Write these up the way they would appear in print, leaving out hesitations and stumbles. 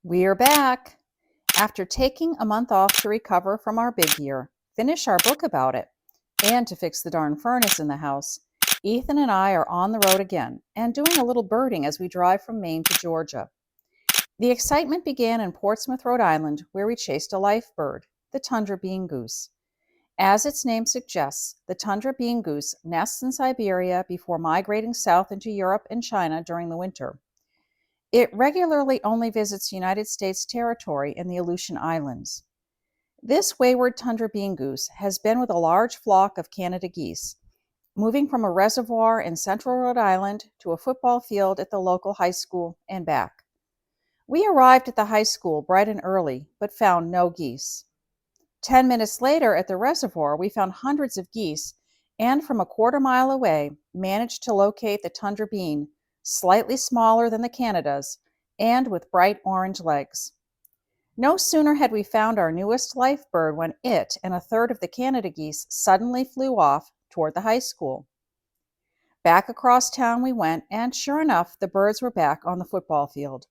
We're back! After taking a month off to recover from our big year, finish our book about it, and to fix the darn furnace in the house, Ethan and I are on the road again and doing a little birding as we drive from Maine to Georgia. The excitement began in Portsmouth, Rhode Island, where we chased a life bird, the Tundra Bean-Goose. As its name suggests, the Tundra Bean-Goose nests in Siberia before migrating south into Europe and China during the winter. It regularly only visits United States territory in the Aleutian Islands. This wayward Tundra Bean-Goose has been with a large flock of Canada geese, moving from a reservoir in central Rhode Island to a football field at the local high school and back. We arrived at the high school bright and early, but found no geese. 10 minutes later at the reservoir, we found hundreds of geese and from a quarter-mile away managed to locate the Tundra Bean, slightly smaller than the Canadas, and with bright orange legs. No sooner had we found our newest life bird when it and a third of the Canada geese suddenly flew off toward the high school. Back across town we went, and sure enough, the birds were back on the football field.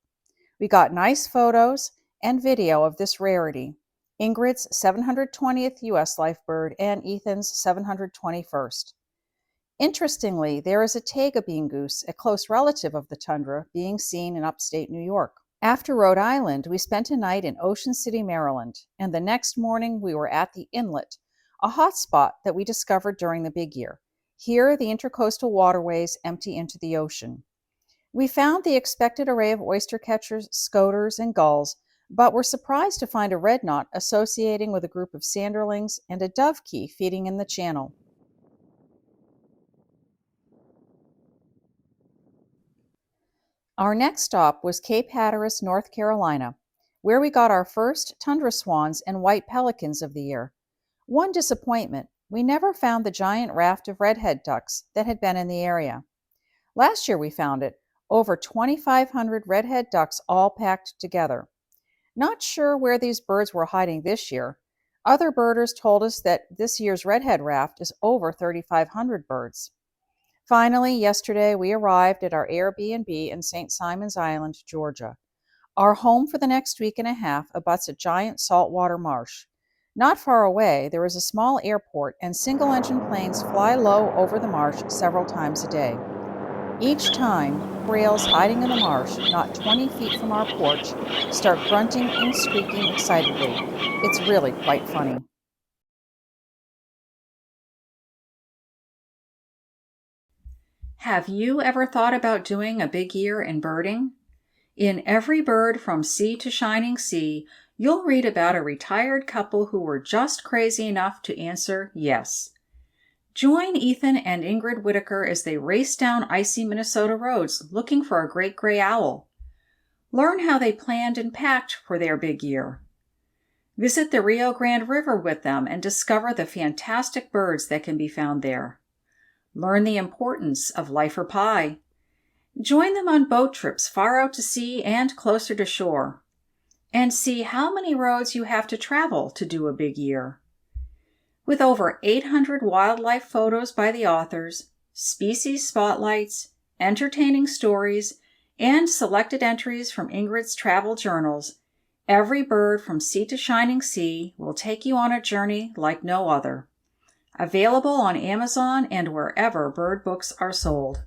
We got nice photos and video of this rarity, Ingrid's 720th U.S. life bird and Ethan's 721st. Interestingly, there is a taiga bean-goose, a close relative of the tundra, being seen in upstate New York. After Rhode Island, we spent a night in Ocean City, Maryland, and the next morning we were at the Inlet, a hot spot that we discovered during the big year. Here, the intercoastal waterways empty into the ocean. We found the expected array of oyster catchers, scoters, and gulls, but were surprised to find a red knot associating with a group of sanderlings and a dovekey feeding in the channel. Our next stop was Cape Hatteras, North Carolina, where we got our first tundra swans and white pelicans of the year. One disappointment, we never found the giant raft of redhead ducks that had been in the area. Last year we found it, over 2,500 redhead ducks all packed together. Not sure where these birds were hiding this year. Other birders told us that this year's redhead raft is over 3,500 birds. Finally, yesterday we arrived at our Airbnb in St. Simons Island, Georgia. Our home for the next week and a half abuts a giant saltwater marsh. Not far away, there is a small airport, and single-engine planes fly low over the marsh several times a day. Each time, rails hiding in the marsh, not 20 feet from our porch, start grunting and squeaking excitedly. It's really quite funny. Have you ever thought about doing a big year in birding? In Every Bird from Sea to Shining Sea, you'll read about a retired couple who were just crazy enough to answer yes. Join Ethan and Ingrid Whitaker as they race down icy Minnesota roads looking for a great gray owl. Learn how they planned and packed for their big year. Visit the Rio Grande River with them and discover the fantastic birds that can be found there. Learn the importance of lifer pie. Join them on boat trips far out to sea and closer to shore. And see how many roads you have to travel to do a big year. With over 800 wildlife photos by the authors, species spotlights, entertaining stories, and selected entries from Ingrid's travel journals, Every Bird from Sea to Shining Sea will take you on a journey like no other. Available on Amazon and wherever bird books are sold.